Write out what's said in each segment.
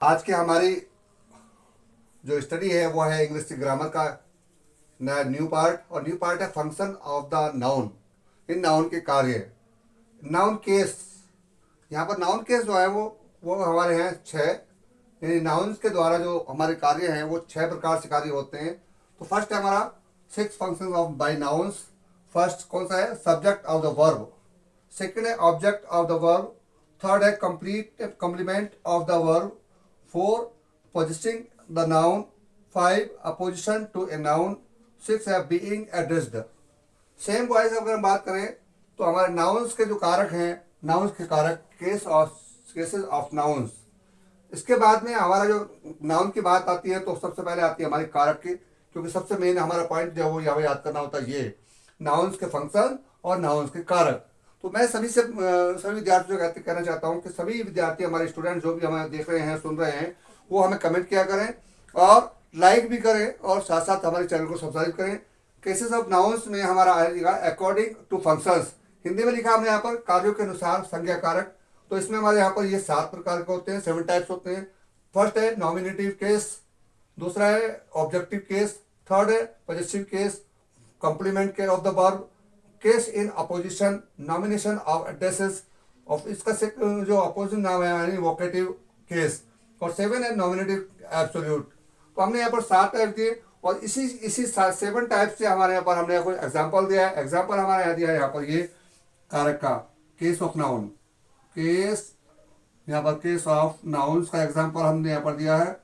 आज की हमारी जो स्टडी है वो है इंग्लिश की ग्रामर का नया न्यू पार्ट। और न्यू पार्ट है function of the noun. In noun के कार्य, नाउन केस। यहाँ पर नाउन केस जो है वो हमारे हैं छः। यानी नाउन्स के द्वारा जो हमारे कार्य हैं वो छह प्रकार से कार्य होते हैं। तो फर्स्ट है हमारा six function of by nouns. First कौन सा है? Subject of the verb. Second है object of the verb. Third है complete complement of the verb. Four positioning the noun. Five apposition to a noun. Six है being addressed. Same wise अगर हम बात करें तो हमारे नाउन्स के जो कारक हैं, नाउन्स के कारक केसेस ऑफ नाउन्स। इसके बाद में हमारा जो नाउन की बात आती है तो सबसे पहले आती है हमारी कारक की, क्योंकि सबसे मेन हमारा पॉइंट जो है वो यहाँ याद करना होता है ये नाउन्स के फंक्शन और नाउन्स के कारक। तो मैं सभी विद्यार्थियों से कहना चाहता हूँ कि सभी विद्यार्थी, हमारे स्टूडेंट जो भी हमें देख रहे हैं, सुन रहे हैं, वो हमें कमेंट किया करें और लाइक भी करें और साथ साथ हमारे चैनल को सब्सक्राइब करें। केसेस ऑफ नाउन्स में हमारा आएगा अकॉर्डिंग टू फंक्शंस। हिंदी में लिखा हमने यहाँ पर कार्यों के अनुसार संज्ञा कारक। तो इसमें हमारे यहाँ पर ये 7 प्रकार के होते हैं, 7 टाइप्स होते हैं। फर्स्ट है नॉमिनेटिव केस, दूसरा है ऑब्जेक्टिव केस, थर्ड है positive case, complement case of the verb, case in apposition, nomination of addresses of इसका जो अपोजिशन नाम है यानी वोकेटिव केस, और 7 है नॉमिनेटिव एब्सोल्यूट। तो हमने यहाँ पर 7 टाइप दिए और इसी 7 टाइप से हमारे यहाँ पर हमने कोई एग्जाम्पल दिया है। एग्जाम्पल हमारे यहाँ दिया है यहाँ पर ये कारक का केस ऑफ नाउन। केस यहाँ पर केस ऑफ नाउन्स का एग्जाम्पल हमने यहाँ पर दिया है।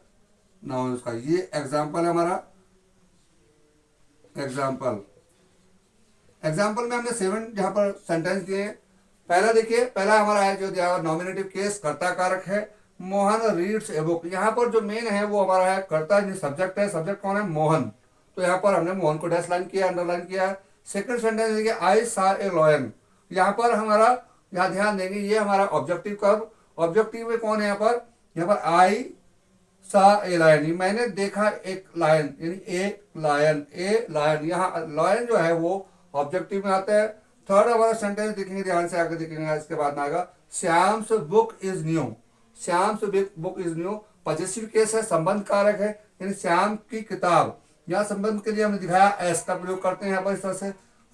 नाउन्स का ये एग्जाम्पल है हमारा। एग्जाम्पल में हमने 7 यहाँ पर सेंटेंस दिए हैं। पहला देखिए, पहला हमारा है जो दिया नॉमिनेटिव केस, कर्ता कारक है। Mohan reads a book. यहाँ पर जो मेन है वो हमारा है कर्ता, सब्जेक्ट है। सब्जेक्ट कौन है? मोहन। तो यहाँ पर हमने मोहन को डैश लाइन किया, अंडरलाइन किया। सेकंड सेंटेंस देखिए, आई सा ए लॉयन। यहाँ पर हमारा, यहाँ ध्यान देंगे, ये हमारा ऑब्जेक्टिव कर्व। ऑब्जेक्टिव में कौन है यहाँ पर? यहाँ पर आई सा ए लायन, मैंने देखा एक लायन, यानी ए लायन। यहाँ लायन जो है वो ऑब्जेक्टिव में आता है। थर्ड हमारा सेंटेंस देखेंगे, ध्यान से आगे देखेंगे, इसके बाद में आएगा Shyam's book is new. Shyam's book is new positive case है, संबंध कारक है, यानी श्याम की किताब। यहाँ संबंध के लिए हमने दिखाया एस का प्रयोग करते हैं यहाँ पर इस तरह से।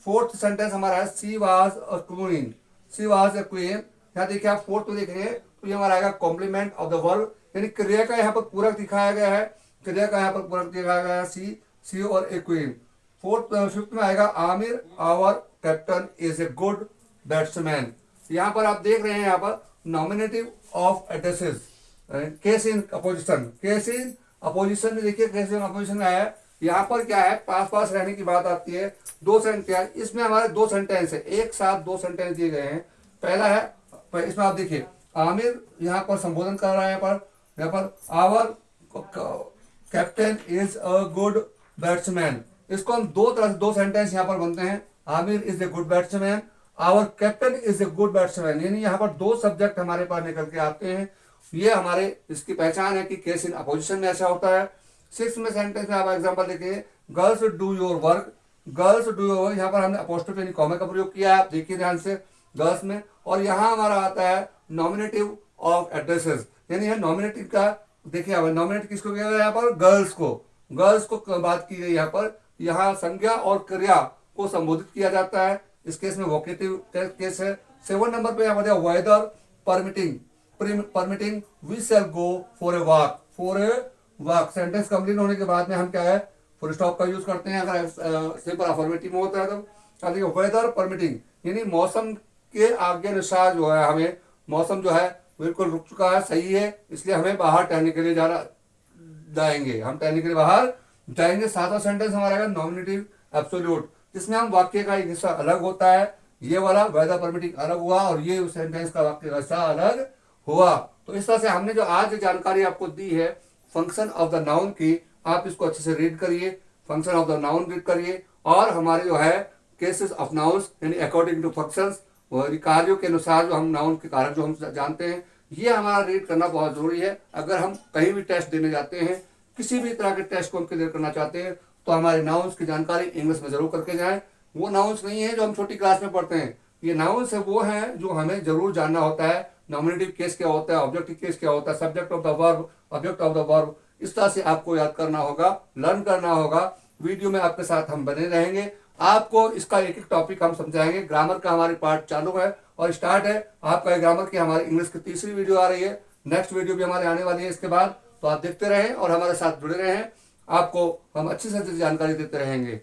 फोर्थ सेंटेंस हमारा है she was a queen. She was a queen. यहाँ देखिए आप फोर्थ में देखेंगे तो ये हमारा आएगा कॉम्प्लीमेंट ऑफ द वर्ब, यानी क्रिया का यहाँ पर पूरक दिखाया गया है। क्रिया का यहाँ पर पूरक दिखाया गया है सी और ए क्वीन। फिफ्थ में आएगा Aamir our captain is a good batsman. यहाँ पर आप देख रहे हैं यहाँ पर nominative of addresses, case in apposition. Case in apposition में देखिए, केस इन अपोजिशन में आया। यहाँ पर क्या है? पास पास रहने की बात आती है। दो सेंटेंस, इसमें हमारे 2 सेंटेंस है, एक साथ 2 सेंटेंस दिए गए हैं। पहला है, इसमें आप देखिए आमिर यहाँ पर संबोधन कर रहा है। यहाँ per hour captain is a good batsman. इसको हम 2 तरह से 2 सेंटेंस यहाँ पर बनते हैं। Aamir is a good batsman, our captain is a good batsman, यानी यहाँ पर 2 सब्जेक्ट हमारे पास निकल के आते हैं। ये हमारे इसकी पहचान है कि केस इन अपोजिशन में ऐसा होता है। 6 में सेंटेंस में आप एग्जांपल देखिए, girls do your work. Girls do your work, यहाँ पर हमने अपोस्ट्रोफी यानी कॉमा का प्रयोग किया है, आप देखिए ध्यान से, गर्ल्स में। और यहाँ हमारा आता है नॉमिनेटिव ऑफ एड्रेसेस, यानी है नॉमिनेटिव का। देखिए नॉमिनेट किसको किया गया? यहाँ पर गर्ल्स को बात की गई। यहाँ पर यहाँ संज्ञा और क्रिया को संबोधित किया जाता है। इस केस में वोकेटिव केस है। 7 नंबर पे यहाँ weather permitting we shall go for a walk. Sentence complete होने के बाद में हम क्या है? फुल स्टॉप का यूज करते हैं अगर सिंपल अफर्मेटिव में होता है तो। वेदर परमिटिंग, यानी मौसम के आगे अनुसार जो है, हमें मौसम जो है बिल्कुल रुक चुका है, सही है, इसलिए हमें बाहर टहलने के लिए जाएंगे। हम टहलने के लिए बाहर जाएंगे। 7वां सेंटेंस हमारा है नॉमिनेटिव एब्सोल्यूट, जिसमें हम वाक्य का एक हिस्सा अलग होता है। ये वाला वेदर परमिटिंग अलग हुआ और ये उस सेंटेंस का वाक्य का हिस्सा अलग हुआ। तो इस तरह से हमने जो आज जानकारी आपको दी है फंक्शन ऑफ द नाउन की, आप इसको अच्छे से रीड करिए, function of the noun read करिए। और हमारे जो है केसेस ऑफ नाउन्स, यानी अकॉर्डिंग टू फंक्शंस, कार्यों के अनुसार जो हम नाउन के कारक जो हम जानते हैं, ये हमारा रीड करना बहुत जरूरी है। अगर हम कहीं भी टेस्ट देने जाते हैं, किसी भी तरह के टेस्ट को हम क्लियर करना चाहते हैं, तो हमारे नाउन्स की जानकारी इंग्लिश में जरूर करके जाएं। वो नाउन्स नहीं है जो हम छोटी क्लास में पढ़ते हैं, ये नाउन्स है वो हैं जो हमें जरूर जानना होता है नॉमिनेटिव केस क्या होता है, ऑब्जेक्टिव केस क्या होता है, subject of the verb, object of the verb, इस तरह से आपको याद करना होगा, लर्न करना होगा। वीडियो में आपके साथ हम बने रहेंगे, आपको इसका एक एक टॉपिक हम समझाएंगे। ग्रामर का हमारी पार्ट चालू है और स्टार्ट है आपका ग्रामर की हमारी इंग्लिश की तीसरी वीडियो आ रही है। नेक्स्ट वीडियो भी हमारे आने वाली है इसके बाद, तो आप देखते रहें और हमारे साथ जुड़े रहें, आपको हम अच्छी से अच्छी जानकारी देते रहेंगे।